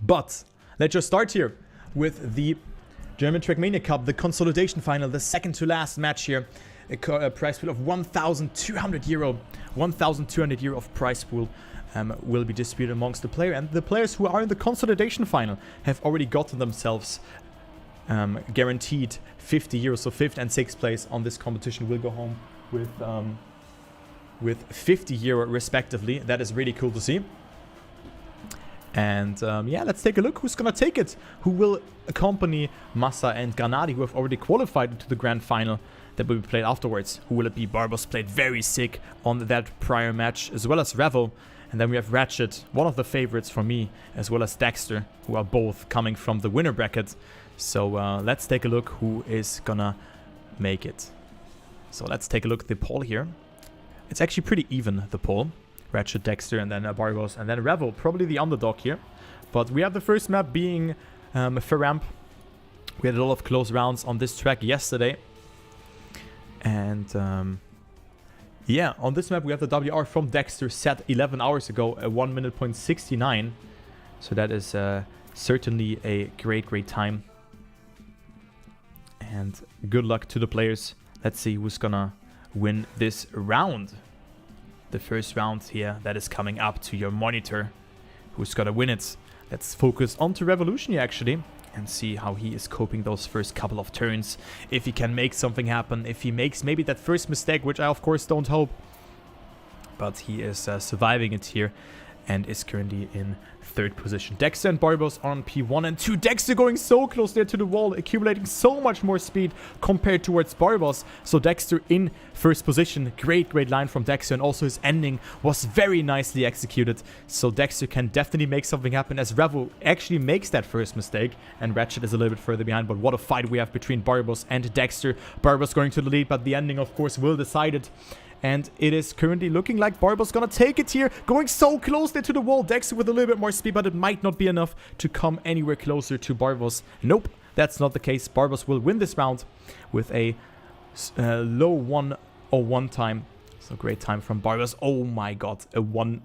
But let's just start here with the German Trackmania Cup, the Consolidation Final, the second to last match here. A prize pool of 1,200 euro. 1,200 euro of prize pool will be distributed amongst the player. And the players who are in the Consolidation Final have already gotten themselves guaranteed 50 euros. So 5th and 6th place on this competition will go home with 50 euro respectively. That is really cool to see. And yeah, let's take a look who's gonna take it. Who will accompany Massa and Granadi, who have already qualified into the grand final that will be played afterwards. Who will it be? Barbos played very sick on that prior match, as well as Revo. And then we have Ratchet, one of the favorites for me, as well as Dexter, who are both coming from the winner bracket. So let's take a look who is gonna make it. So let's take a look at the poll here. It's actually pretty even, the poll. Ratchet, Dexter, and then Barbos, and then Revo, probably the underdog here. But we have the first map being Ferramp. We had a lot of close rounds on this track yesterday. And yeah, on this map we have the WR from Dexter set 11 hours ago, a 1 minute point 69. So that is certainly a great time. And good luck to the players. Let's see who's gonna win this round. The first round here that is coming up to your monitor. Who's gonna win it? Let's focus onto Revolution here actually and see how he is coping those first couple of turns. If he can make something happen, if he makes maybe that first mistake, which I of course don't hope. But he is surviving it here and is currently in 3rd position. Dexter and Barbos on P1 and 2. Dexter going so close there to the wall, accumulating so much more speed compared towards Barbos. So Dexter in 1st position. Great line from Dexter, and also his ending was very nicely executed. So Dexter can definitely make something happen as Revo actually makes that first mistake, and Ratchet is a little bit further behind. But what a fight we have between Barbos and Dexter. Barbos going to the lead, but the ending of course will decide it. And it is currently looking like Barbos gonna take it here. Going so close there to the wall. Dexter with a little bit more speed, but it might not be enough to come anywhere closer to Barbos. Nope, that's not the case. Barbos will win this round with a low 1:01 time. So great time from Barbos. Oh my god, a 1.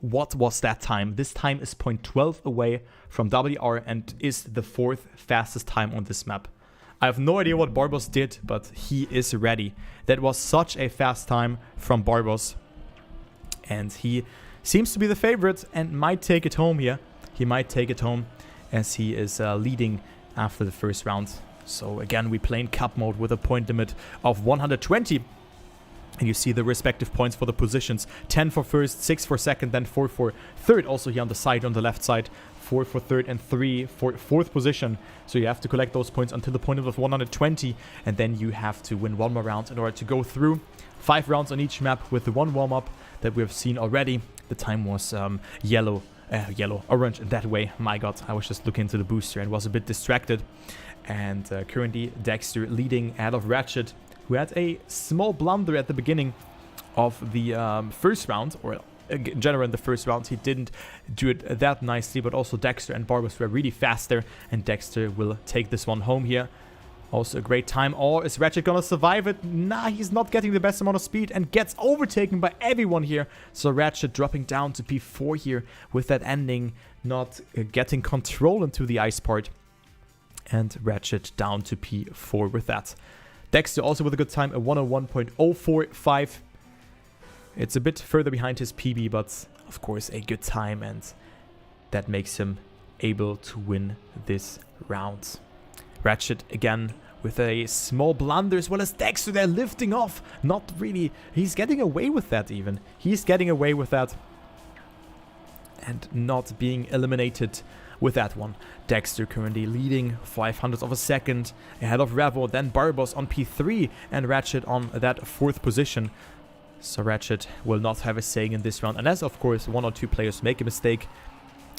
What was that time? This time is 0.12 away from WR and is the 4th fastest time on this map. I have no idea what Barbos did, but he is ready. That was such a fast time from Barbos. And he seems to be the favorite and might take it home here. He might take it home as he is leading after the first round. So again, we play in cup mode with a point limit of 120. And you see the respective points for the positions. 10 for 1st, 6 for 2nd, then 4 for 3rd. Also here on the side, on the left side. 4 for 3rd and 3 for 4th position. So you have to collect those points until the point of 120. And then you have to win 1 more round in order to go through. 5 rounds on each map with the 1 warm-up that we have seen already. The time was orange in that way. My god, I was just looking into the booster and was a bit distracted. And currently Dexter leading ahead of Ratchet, who had a small blunder at the beginning of the first round, or in general in the first round. He didn't do it that nicely, but also Dexter and Barbos were really fast there, and Dexter will take this one home here. Also a great time. Or is Ratchet gonna survive it? Nah, he's not getting the best amount of speed and gets overtaken by everyone here. So Ratchet dropping down to P4 here with that ending, not getting control into the ice part. And Ratchet down to P4 with that. Dexter also with a good time, a 1:01.045. It's a bit further behind his PB, but of course a good time, and that makes him able to win this round. Ratchet again with a small blunder, as well as Dexter there lifting off. Not really, he's getting away with that even. He's getting away with that and not being eliminated with that one. Dexter currently leading 0.05 of a second ahead of Revo, then Barbos on P3 and Ratchet on that 4th position. So Ratchet will not have a saying in this round, unless of course 1 or 2 players make a mistake.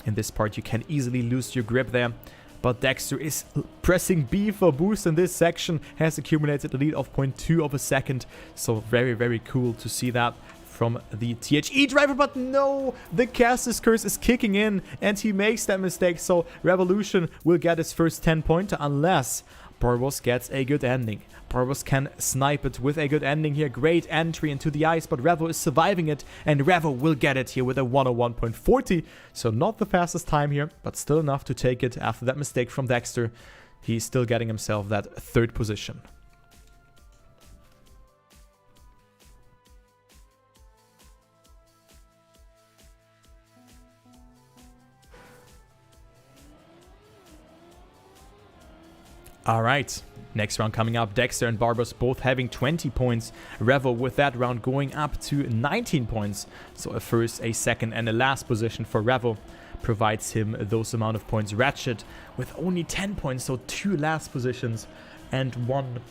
In this part you can easily lose your grip there. But Dexter is pressing B for boost in this section, has accumulated a lead of 0.2 of a second. So very cool to see that from the THE driver, but no, the caster's curse is kicking in and he makes that mistake. So Revolution will get his first 10-pointer unless Barbos gets a good ending. Barbos can snipe it with a good ending here. Great entry into the ice, but Revo is surviving it, and Revo will get it here with a 101.40. So not the fastest time here, but still enough to take it after that mistake from Dexter. He's still getting himself that 3rd position. All right, next round coming up. Dexter and Barbos both having 20 points. Revo with that round going up to 19 points. So a first, a second, and a last position for Revo provides him those amount of points. Ratchet with only 10 points, so 2 last positions and 1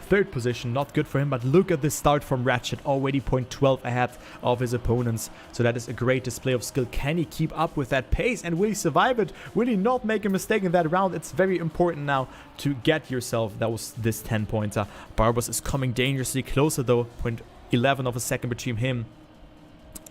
3rd position. Not good for him, but look at this start from Ratchet, already 0.12 ahead of his opponents. So that is a great display of skill. Can he keep up with that pace, and will he survive it? Will he not make a mistake in that round? It's very important now to get yourself this 10-pointer. Barbos is coming dangerously closer though, 0.11 of a second between him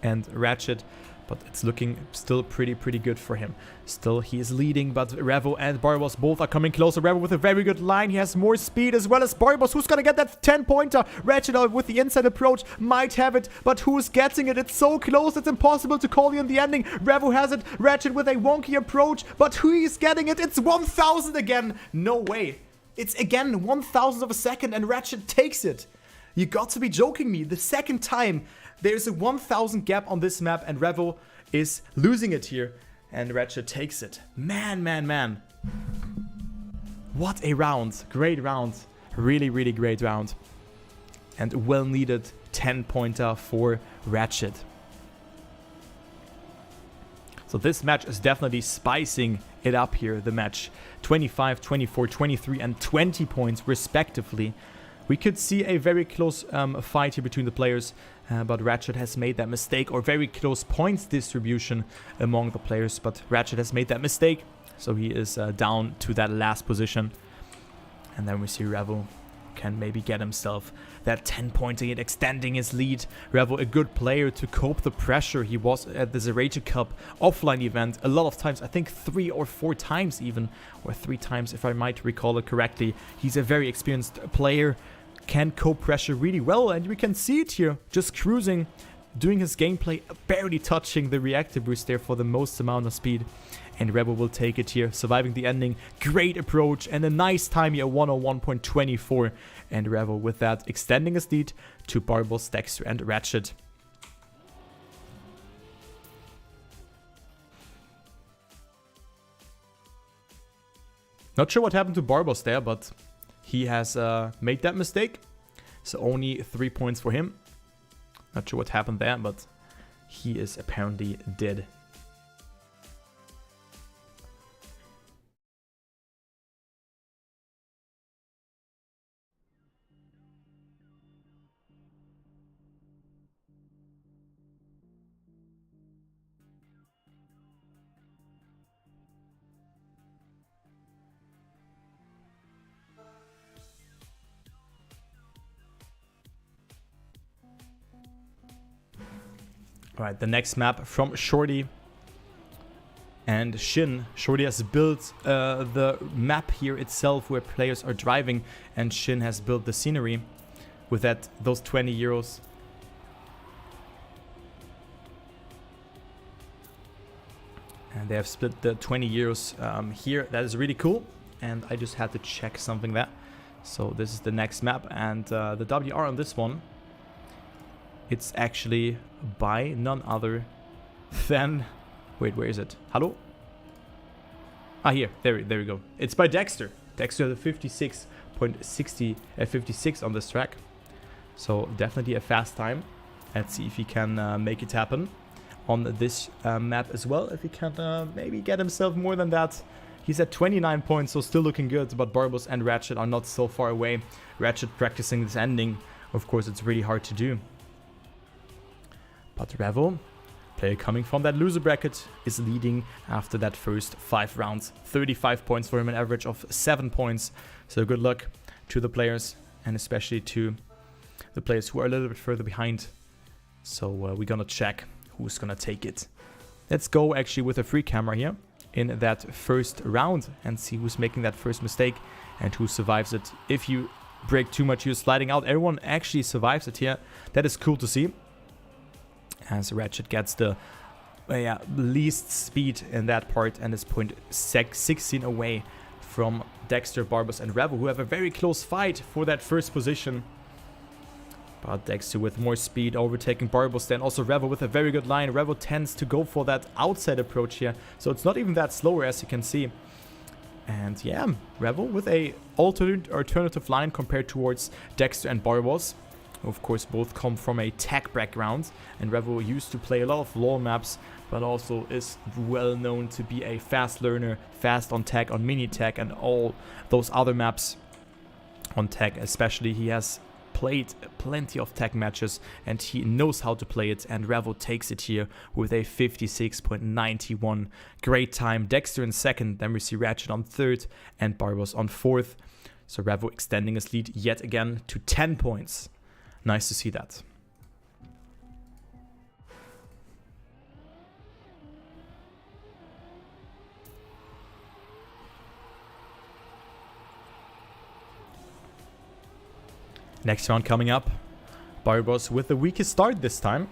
and Ratchet. But it's looking still pretty good for him. Still, he is leading, but Revo and Barbos both are coming closer. Revo with a very good line. He has more speed as well as Barbos. Who's going to get that 10-pointer? Ratchet with the inside approach might have it, but who's getting it? It's so close, it's impossible to call in the ending. Revo has it. Ratchet with a wonky approach, but who is getting it? It's 1,000 again. No way. It's again 1,000 of a second, and Ratchet takes it. You got to be joking me. The second time. There's a 1,000 gap on this map, and Revo is losing it here. And Ratchet takes it. Man. What a round. Great round. Really great round. And well-needed 10-pointer for Ratchet. So this match is definitely spicing it up here, the match. 25, 24, 23, and 20 points respectively. We could see a very close fight here between the players, but Ratchet has made that mistake, or very close points distribution among the players, but Ratchet has made that mistake, so he is down to that last position. And then we see Revo can maybe get himself that 10-pointer yet extending his lead. Revo, a good player to cope the pressure. He was at the Ratchet Cup offline event a lot of times, I think 3 or 4 times even, or 3 times if I might recall it correctly. He's a very experienced player, can cope pressure really well, and we can see it here, just cruising, doing his gameplay, barely touching the reactor boost there for the most amount of speed. And Revo will take it here, surviving the ending. Great approach and a nice time here, 101.24. And Revo with that extending his lead to Barbos, Dexter, and Ratchet. Not sure what happened to Barbos there, but he has made that mistake. So only 3 points for him. Not sure what happened there, but he is apparently dead. Alright, the next map from Shorty and Shin. Shorty has built the map here itself where players are driving, and Shin has built the scenery with those 20 euros. And they have split the 20 euros here. That is really cool. And I just had to check something there. So this is the next map, and the WR on this one, it's actually by none other than... Wait, where is it? Hello? Ah, here. There we go. It's by Dexter. Dexter the 56 on this track. So definitely a fast time. Let's see if he can make it happen on this map as well. If he can maybe get himself more than that. He's at 29 points, so still looking good. But Barbos and Ratchet are not so far away. Ratchet practicing this ending. Of course, it's really hard to do. But Revo, player coming from that loser bracket, is leading after that first 5 rounds. 35 points for him, an average of 7 points. So good luck to the players, and especially to the players who are a little bit further behind. So we're gonna check who's gonna take it. Let's go actually with a free camera here. in that first round and see who's making that first mistake and who survives it. If you break too much, you're sliding out. Everyone actually survives it here. That is cool to see. As Ratchet gets the least speed in that part and is 0.16 away from Dexter, Barbos, and Revo, who have a very close fight for that first position. But Dexter with more speed, overtaking Barbos, then also Revo with a very good line. Revo tends to go for that outside approach here, so it's not even that slower, as you can see. And yeah, Revo with a alternative line compared towards Dexter and Barbos. Of course, both come from a tech background, and Revo used to play a lot of LoL maps, but also is well known to be a fast learner, fast on tech, on mini tech, and all those other maps on tech. Especially, he has played plenty of tech matches, and he knows how to play it, and Revo takes it here with a 56.91. Great time. Dexter in second, then we see Ratchet on third, and Barbos on fourth. So Revo extending his lead yet again to 10 points. Nice to see that. Next round coming up. Barbos with the weakest start this time.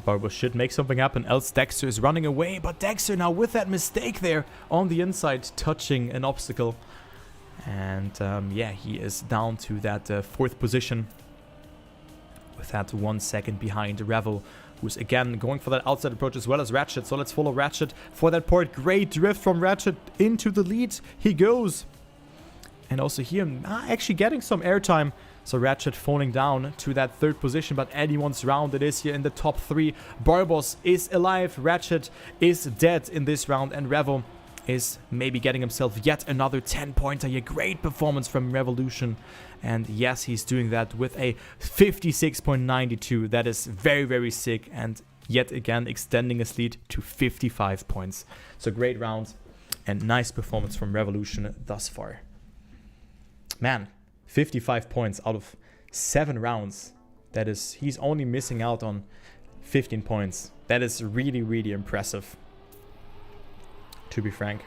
Barbos should make something happen, else Dexter is running away. But Dexter now with that mistake there on the inside, touching an obstacle. And yeah, he is down to that fourth position with that 1 second behind Revo, who's again going for that outside approach as well as Ratchet. So let's follow Ratchet for that part. Great drift from Ratchet into the lead. He goes. And also here, actually getting some airtime. So Ratchet falling down to that third position, but anyone's round it is here in the top 3. Barbos is alive. Ratchet is dead in this round, and Revo is maybe getting himself yet another 10-pointer here. Great performance from Revolution. And yes, he's doing that with a 56.92. That is very, very sick. And yet again, extending his lead to 55 points. So great round and nice performance from Revolution thus far. Man, 55 points out of 7 rounds. That is, he's only missing out on 15 points. That is really, really impressive, to be frank.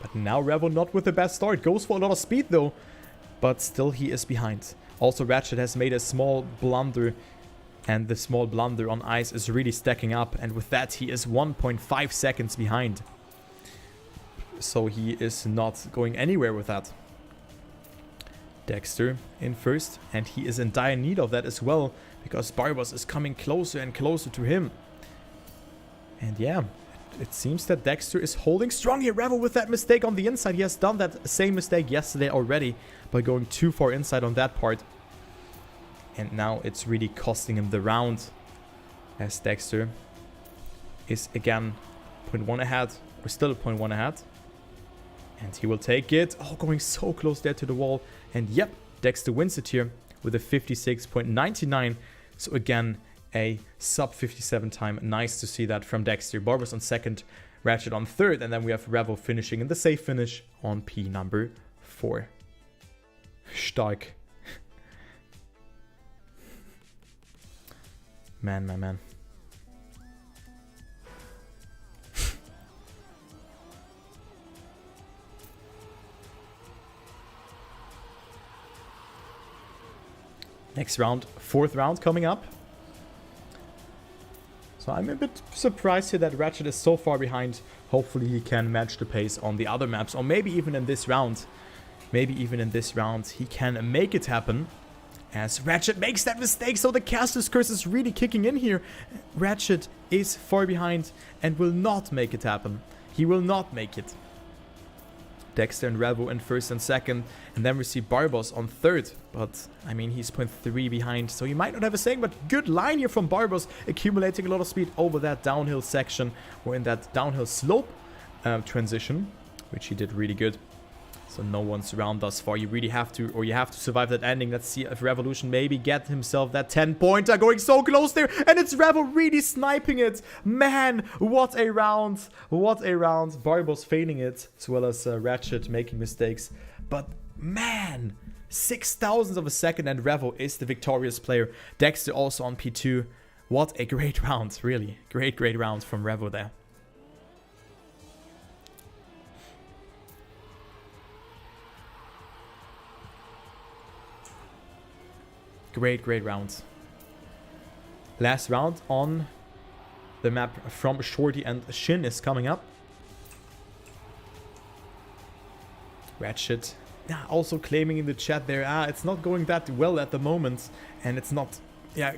But now Revo not with the best start. Goes for a lot of speed though, but still he is behind. Also Ratchet has made a small blunder, and the small blunder on ice is really stacking up, and with that he is 1.5 seconds behind. So he is not going anywhere with that. Dexter in first, and he is in dire need of that as well, because Barbos is coming closer and closer to him. And yeah, it seems that Dexter is holding strong here. Revo with that mistake on the inside. He has done that same mistake yesterday already by going too far inside on that part. And now it's really costing him the round, as Dexter is again 0.1 ahead, or still 0.1 ahead. And he will take it. Oh, going so close there to the wall. And yep, Dexter wins it here with a 56.99. So again, a sub 57 time. Nice to see that from Dexter. Barbos on second, Ratchet on third, and then we have Revo finishing in the safe finish on P number 4. Stark. Man. Next round, 4th round coming up. So I'm a bit surprised here that Ratchet is so far behind. Hopefully he can match the pace on the other maps, or maybe even in this round. Maybe even in this round he can make it happen. As Ratchet makes that mistake, so the caster's curse is really kicking in here. Ratchet is far behind and will not make it happen. He will not make it. Dexter and Revo in first and second, and then we see Barbos on third, but I mean he's 0.3 behind, so he might not have a saying, but good line here from Barbos, accumulating a lot of speed over that downhill section, or in that downhill slope transition, which he did really good. So no one's around thus far. You really have to, or you have to survive that ending. Let's see if Revolution maybe get himself that 10-pointer, going so close there, and it's Revo really sniping it. Man, what a round. What a round. Barbos failing it, as well as Ratchet making mistakes. But man, 6,000ths of a second, and Revo is the victorious player. Dexter also on P2 What a great round, really. Great round from Revo there. Great round. Last round on the map from Shorty and Shin is coming up. Ratchet, also claiming in the chat there, it's not going that well at the moment, and it's not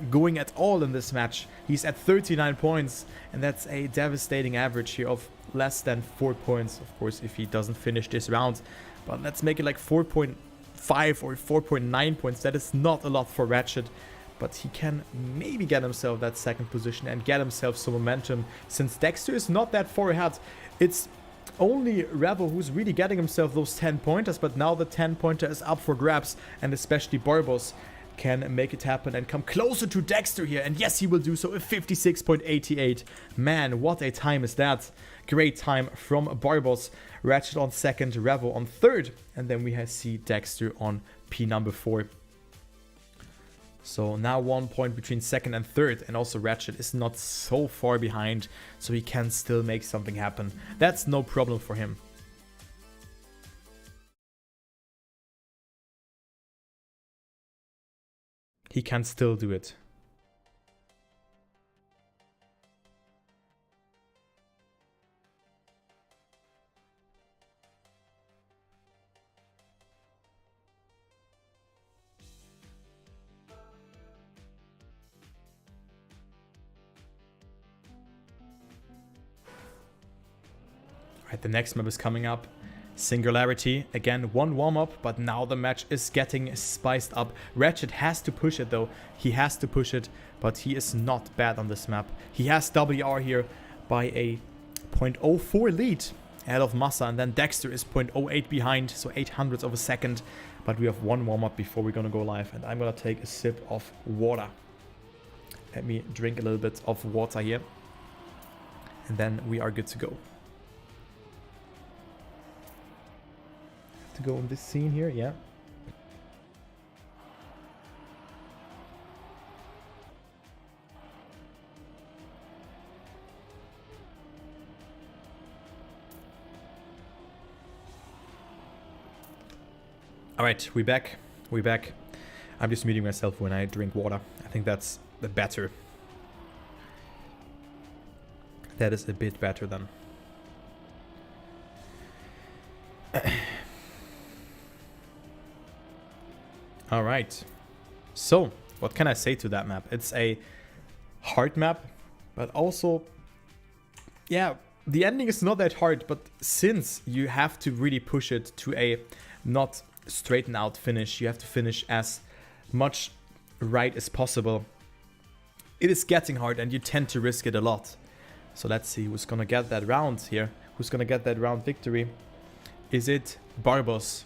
going at all in this match. He's at 39 points, and that's a devastating average here of less than 4 points, of course, if he doesn't finish this round. But let's make it like 4.5 or 4.9 points. That is not a lot for Ratchet, but he can maybe get himself that second position and get himself some momentum, since Dexter is not that far ahead. It's only Revo who's really getting himself those 10 pointers, but now the 10 pointer is up for grabs, and especially Barbos can make it happen and come closer to Dexter here. And yes, he will do so, a 56.88. Man, what a time is that. Great time from Barbos. Ratchet on second, Revo on third, and then we see Dexter on P number 4. So now 1 point between second and third, and also Ratchet is not so far behind, so he can still make something happen. That's no problem for him. He can still do it. Alright, the next map is coming up. Singularity. Again, one warm-up, but now the match is getting spiced up. Ratchet has to push it though. He has to push it, but he is not bad on this map. He has WR here by a 0.04 lead ahead of Massa, and then Dexter is 0.08 behind, so 800ths of a second. But we have one warm-up before we're gonna go live, and I'm gonna take a sip of water. Let me drink a little bit of water here, and then we are good to go. To go on this scene here, yeah. All right, we're back. I'm just muting myself when I drink water. I think that's the better. That is a bit better then. All right, so what can I say to that map? It's a hard map, but also, yeah, the ending is not that hard, but since you have to really push it to a not straighten out finish, you have to finish as much right as possible. It is getting hard, and you tend to risk it a lot. So let's see who's gonna get that round here. Who's gonna get that round victory? Is it Barbos,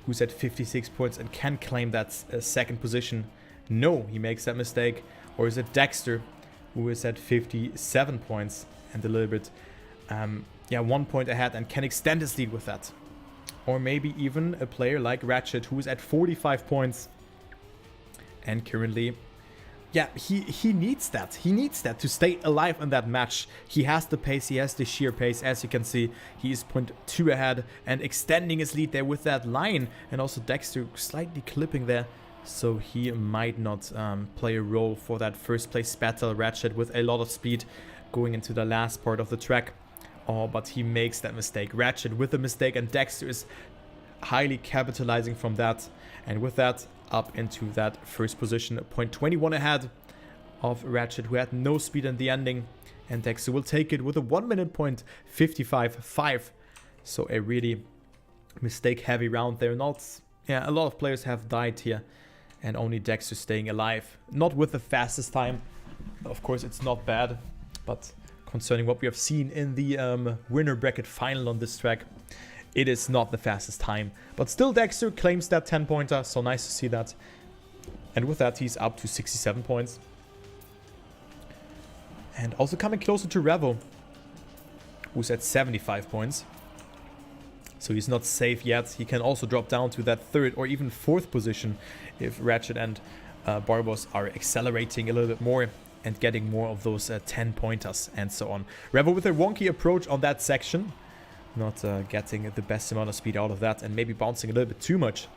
who's at 56 points and can claim that second position? No, he makes that mistake. Or is it Dexter, who is at 57 points and a little bit, 1 point ahead and can extend his lead with that? Or maybe even a player like Ratchet, who is at 45 points and currently, he needs that. He needs that to stay alive in that match. He has the pace, he has the sheer pace. As you can see, he is 0.2 ahead and extending his lead there with that line. And also Dexter slightly clipping there, so he might not play a role for that first place battle. Ratchet with a lot of speed going into the last part of the track. Oh, but he makes that mistake. Ratchet with the mistake, and Dexter is highly capitalizing from that. And with that, up into that first position, 0.21 ahead of Ratchet, who had no speed in the ending. And Dexter will take it with a 1 minute point 55.5. So a really mistake heavy round there. A lot of players have died here, and only Dexter staying alive. Not with the fastest time. Of course, it's not bad, but concerning what we have seen in the winner bracket final on this track, it is not the fastest time. But still, Dexter claims that 10 pointer, so nice to see that. And with that, he's up to 67 points. And also coming closer to Revo, who's at 75 points. So he's not safe yet. He can also drop down to that third or even fourth position if Ratchet and Barbos are accelerating a little bit more. and getting more of those 10 pointers and so on. Revo with a wonky approach on that section. Not getting the best amount of speed out of that and maybe bouncing a little bit too much.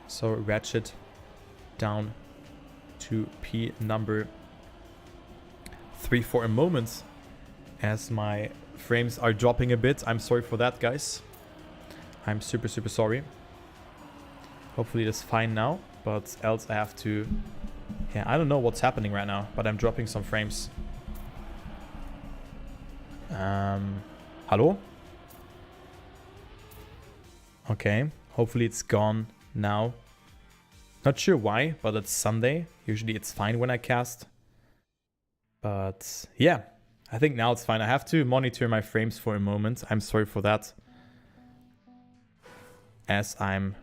So Ratchet down to P number 3 for a moment as my frames are dropping a bit. I'm sorry for that, guys. I'm super sorry. Hopefully it is fine now, but else I have to... Yeah, I don't know what's happening right now, but I'm dropping some frames. Hello? Okay, hopefully it's gone now. Not sure why, but it's Sunday. Usually it's fine when I cast. But yeah, I think now it's fine. I have to monitor my frames for a moment. I'm sorry for that. As I'm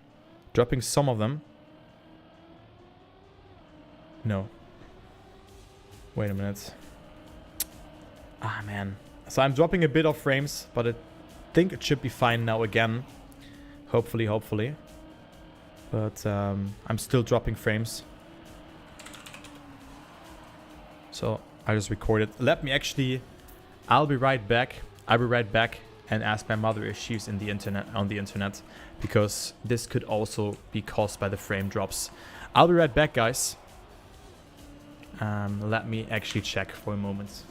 dropping some of them. No. Wait a minute. Ah, man. So I'm dropping a bit of frames, but I think it should be fine now again. Hopefully. But I'm still dropping frames. So I just recorded. Let me actually... I'll be right back. I'll be right back and ask my mother if she's on the internet. Because this could also be caused by the frame drops. I'll be right back, guys. Let me actually check for a moment.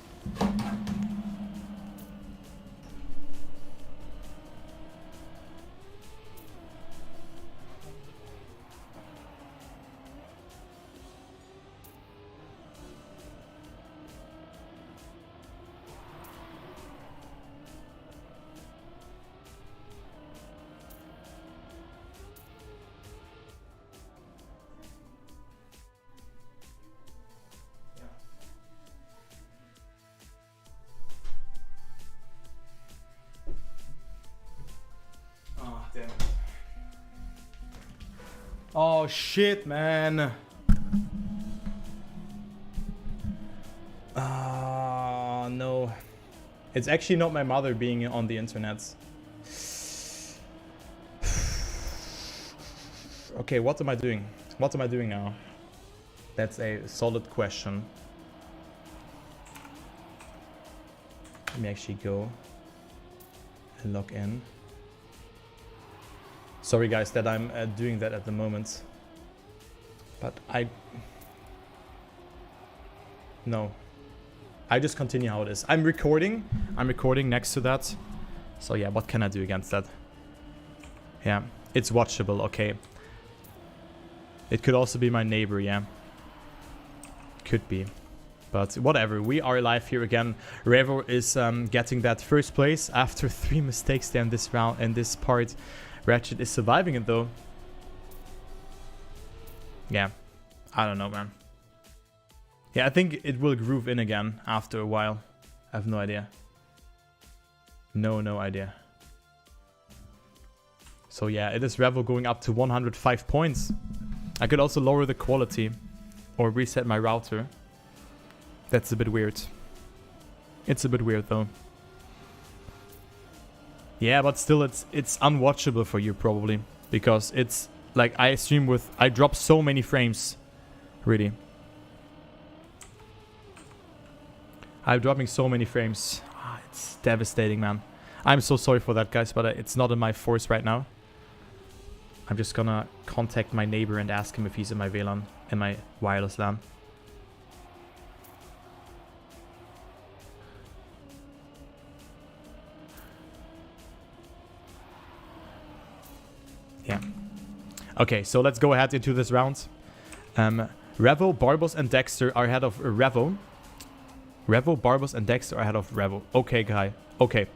Oh shit, man. No. It's actually not my mother being on the internet. Okay, what am I doing? What am I doing now? That's a solid question. Let me actually go and log in. Sorry guys that I'm doing that at the moment. But no. I just continue how it is. I'm recording next to that. So yeah, what can I do against that? Yeah, it's watchable, okay. It could also be my neighbor, yeah. Could be. But whatever, we are live here again. Revo is getting that first place after 3 mistakes there in this round, in this part. Ratchet is surviving it though. Yeah, I don't know, man. Yeah, I think it will groove in again after a while. I have no idea. No idea. So yeah, it is Revo going up to 105 points. I could also lower the quality or reset my router. That's a bit weird. It's a bit weird though. Yeah, but still it's unwatchable for you probably. Because it's like I stream with... I drop so many frames. Really. I'm dropping so many frames. It's devastating, man. I'm so sorry for that, guys, but it's not in my force right now. I'm just gonna contact my neighbor and ask him if he's in my WLAN, in my wireless LAN. Yeah. Okay, so let's go ahead into this round. Revo, Barbos, and Dexter are ahead of Revo. Revo, Barbos, and Dexter are ahead of Revo. Okay, guy. Okay.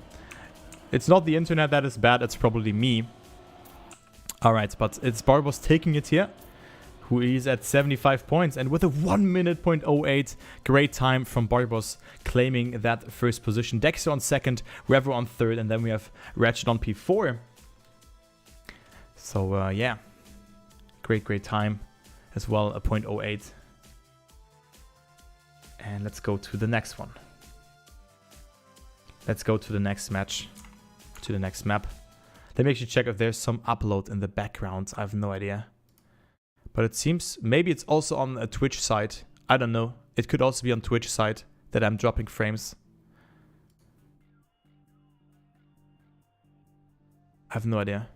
It's not the internet that is bad, it's probably me. Alright, but it's Barbos taking it here. Who is at 75 points. And with a 1 minute .08. Great time from Barbos claiming that first position. Dexter on second, Revo on third, and then we have Ratchet on P4. So, yeah. Great time as well, a .08. And let's go to the next one. Let's go to the next match. To the next map. Let me actually check if there's some upload in the background. I have no idea. But it seems... Maybe it's also on a Twitch side. I don't know. it could also be on Twitch side that I'm dropping frames. I have no idea.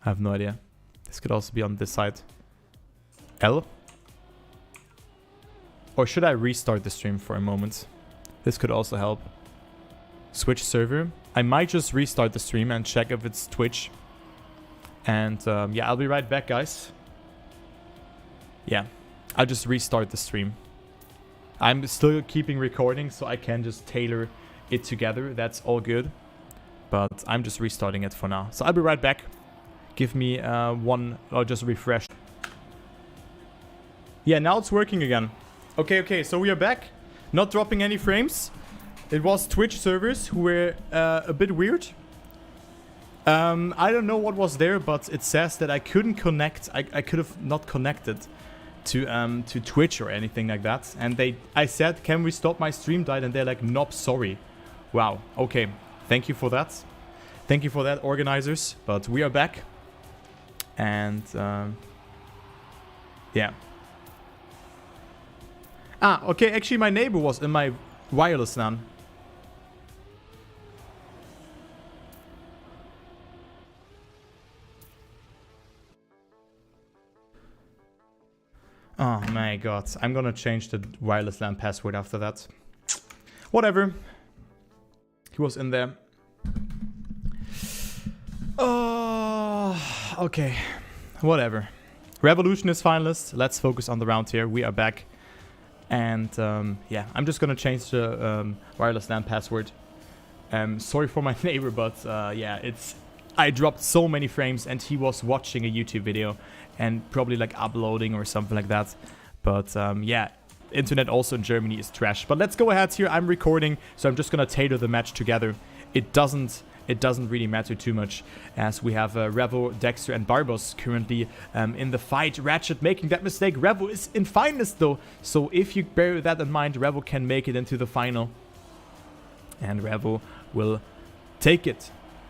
I have no idea. This could also be on this side. L? Or should I restart the stream for a moment? This could also help. Switch server. I might just restart the stream and check if it's Twitch. And yeah, I'll be right back, guys. Yeah, I'll just restart the stream. I'm still keeping recording, so I can just tailor it together. That's all good. But I'm just restarting it for now. So I'll be right back. Give me one, or just refresh. Yeah, now it's working again. Okay, so we are back. Not dropping any frames. It was Twitch servers who were a bit weird. I don't know what was there, but it says that I couldn't connect. I could have not connected to Twitch or anything like that. And I said, can we stop my stream died? And they're like, nope, sorry. Wow, okay. Thank you for that. Thank you for that, organizers. But we are back. And yeah. Ah, okay, actually my neighbor was in my wireless LAN. Oh my god, I'm gonna change the wireless LAN password after that. Whatever. He was in there. Oh, okay. Whatever. Revolution is finalist. Let's focus on the round here. We are back. And yeah, I'm just gonna change the wireless LAN password. Sorry for my neighbor, but yeah, I dropped so many frames and he was watching a YouTube video and probably like uploading or something like that. But yeah, internet also in Germany is trash. But let's go ahead here. I'm recording, so I'm just gonna tailor the match together. It doesn't really matter too much, as we have Revo, Dexter and Barbos currently in the fight. Ratchet making that mistake. Revo is in finalist though, so if you bear that in mind, Revo can make it into the final. And Revo will take it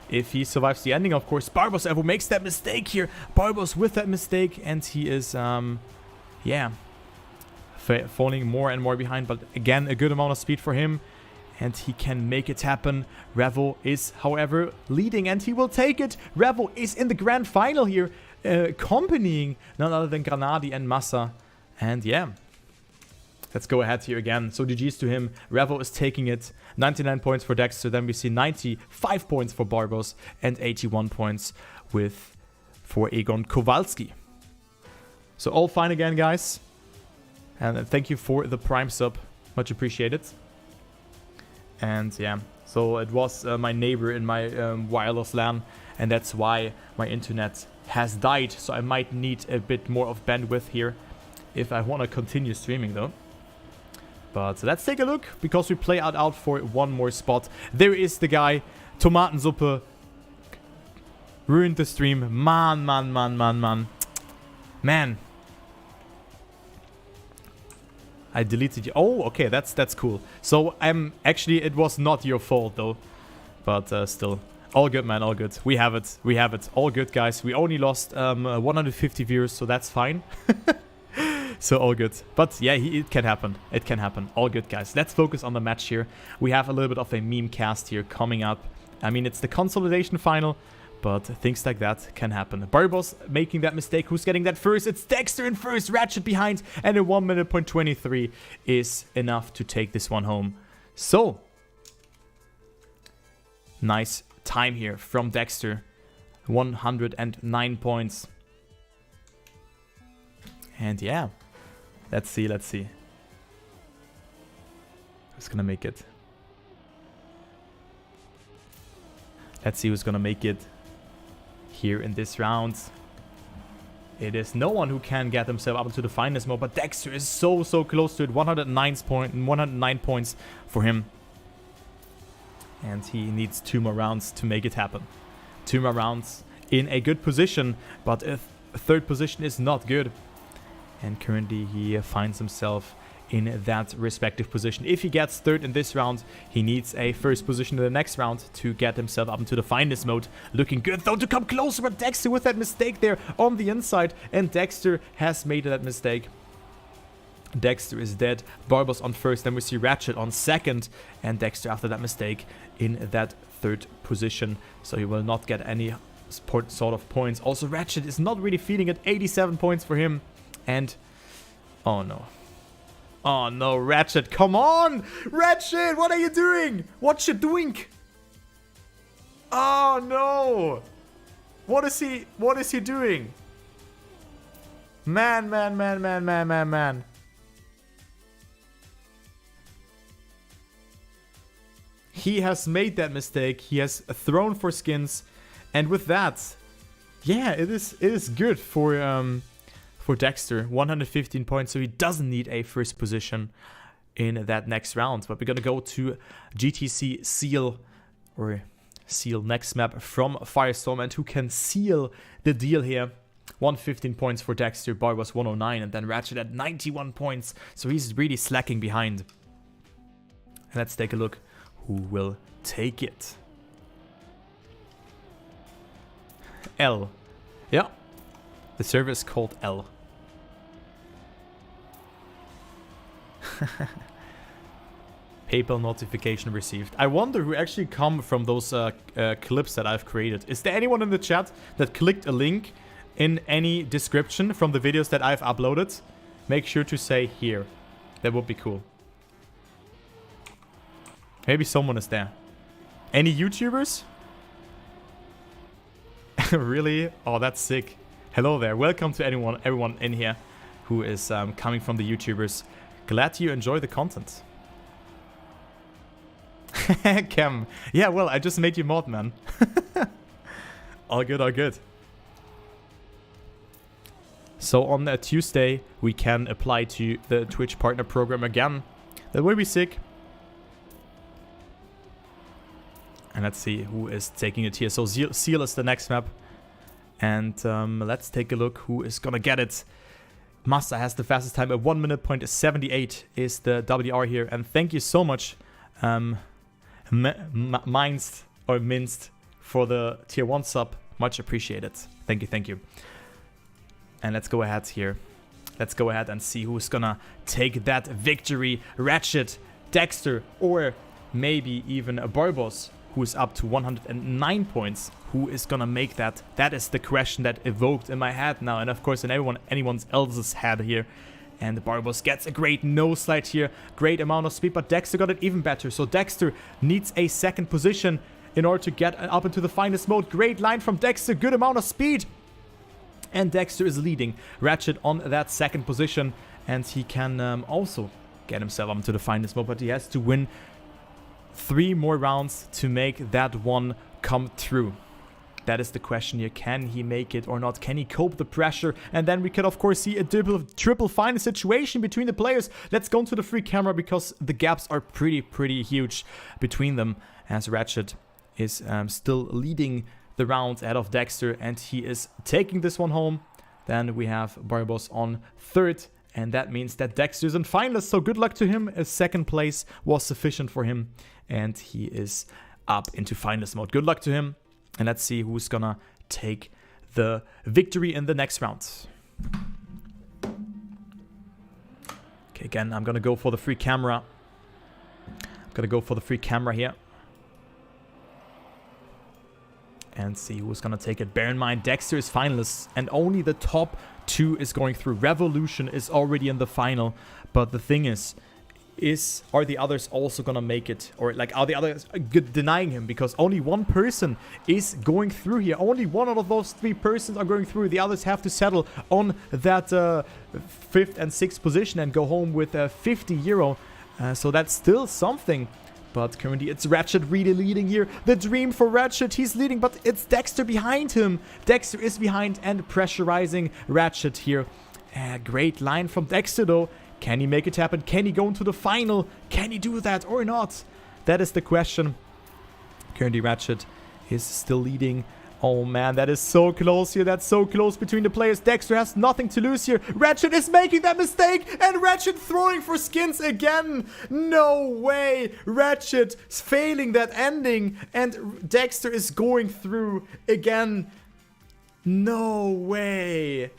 if he survives the ending, of course. Barbos Revo makes that mistake here. Barbos with that mistake, and he is, yeah, falling more and more behind. But again, a good amount of speed for him. And he can make it happen. Revo is, however, leading, and he will take it. Revo is in the grand final here, accompanying none other than Granadi and Massa. And yeah, let's go ahead here again. So GG's to him. Revo is taking it. 99 points for Dexter. Then we see 95 points for Barbos and 81 points for Egon Kowalski. So all fine again, guys. And thank you for the Prime sub. Much appreciated. And yeah, so it was my neighbor in my wireless LAN, and that's why my internet has died. So I might need a bit more of bandwidth here if I want to continue streaming though. But let's take a look, because we play out for one more spot. There is the guy. Tomatensuppe ruined the stream. Man. I deleted you. Oh, okay, that's cool. So actually, it was not your fault though, but still, all good, man, all good. We have it, all good, guys. We only lost 150 viewers, so that's fine. So all good. But yeah, it can happen. It can happen. All good, guys. Let's focus on the match here. We have a little bit of a meme cast here coming up. I mean, it's the Consolidation final, but things like that can happen. Barbos making that mistake. Who's getting that first? It's Dexter in first. Ratchet behind. And a 1 minute point 23 is enough to take this one home. So, nice time here from Dexter. 109 points. And yeah, let's see. Who's gonna make it? Let's see who's gonna make it here in this round. It is no one who can get himself up into the finals mode, but Dexter is so close to it. 109 points for him. And he needs 2 more rounds to make it happen. 2 more rounds in a good position, but a third position is not good. And currently he finds himself in that respective position. If he gets third in this round, he needs a first position in the next round to get himself up into the finest mode. Looking good though to come closer, but Dexter with that mistake there on the inside, and Dexter has made that mistake. Dexter is dead. Barbos on first, then we see Ratchet on second, and Dexter after that mistake in that third position, so he will not get any sort of points. Also, Ratchet is not really feeling it. 87 points for him, and oh no. Oh no, Ratchet, come on! Ratchet, what are you doing? What you doing? Oh no! What is he doing? Man. He has made that mistake. He has thrown for skins, and with that, yeah, it is good for Dexter. 115 points, so he doesn't need a first position in that next round. But we're gonna go to GTC Seal next map from Firestorm, and who can seal the deal here. 115 points for Dexter, Barbos 109, and then Ratchet at 91 points. So he's really slacking behind. And let's take a look who will take it. L. Yeah. The server is called L. PayPal notification received. I wonder who actually come from those clips that I've created. Is there anyone in the chat that clicked a link in any description from the videos that I've uploaded? Make sure to say here. That would be cool. Maybe someone is there. Any YouTubers? Really? Oh, that's sick. Hello there. Welcome to everyone in here who is coming from the YouTubers. Glad you enjoy the content. Cam. Yeah, well, I just made you mod, man. All good, all good. So on Tuesday, we can apply to the Twitch partner program again. That will be sick. And let's see who is taking it here. So Seal is the next map. And let's take a look who is gonna get it. Massa has the fastest time at 1 minute point 78 is the WR here. And thank you so much, Minced for the tier 1 sub. Much appreciated. Thank you, thank you. And let's go ahead here. Let's go ahead and see who's gonna take that victory. Ratchet, Dexter, or maybe even a Barbos, who is up to 109 points. Who is gonna make that? That is the question that evoked in my head now, and of course in anyone's else's head here. And Barbos gets a great no slide here, great amount of speed, but Dexter got it even better. So Dexter needs a second position in order to get up into the finest mode. Great line from Dexter, good amount of speed. And Dexter is leading Ratchet on that second position, and he can also get himself up into the finest mode, but he has to win 3 more rounds to make that one come through. That is the question here. Can he make it or not? Can he cope the pressure? And then we could, of course, see a triple final situation between the players. Let's go into the free camera because the gaps are pretty huge between them, as Ratchet is still leading the round ahead of Dexter, and he is taking this one home. Then we have Barbos on third, and that means that Dexter is in finalist, so good luck to him. A second place was sufficient for him, and he is up into finalist mode. Good luck to him, and let's see who's gonna take the victory in the next round. Okay, again, I'm gonna go for the free camera. Here. And see who's gonna take it. Bear in mind, Dexter is finalist, and only the top 2 is going through. Revolution is already in the final, but the thing is are the others also gonna make it? Or like, are the others denying him? Because only one person is going through here. Only one out of those 3 persons are going through. The others have to settle on that 5th and 6th position and go home with 50 euro. So that's still something. But currently it's Ratchet really leading here. The dream for Ratchet, he's leading, but it's Dexter behind him. Dexter is behind and pressurizing Ratchet here. Great line from Dexter though. Can he make it happen? Can he go into the final? Can he do that or not? That is the question. Currently Ratchet is still leading Oh man, that is so close here. That's so close between the players. Dexter has nothing to lose here. Ratchet is making that mistake, and Ratchet throwing for skins again. No way. Ratchet is failing that ending, and Dexter is going through again. No way.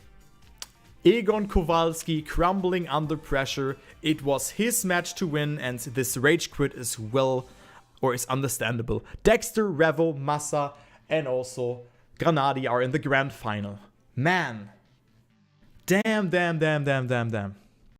Egon Kowalski crumbling under pressure. It was his match to win, and this rage quit is is understandable. Dexter, Revo, Massa, and also Granadi are in the grand final. Man. Damn.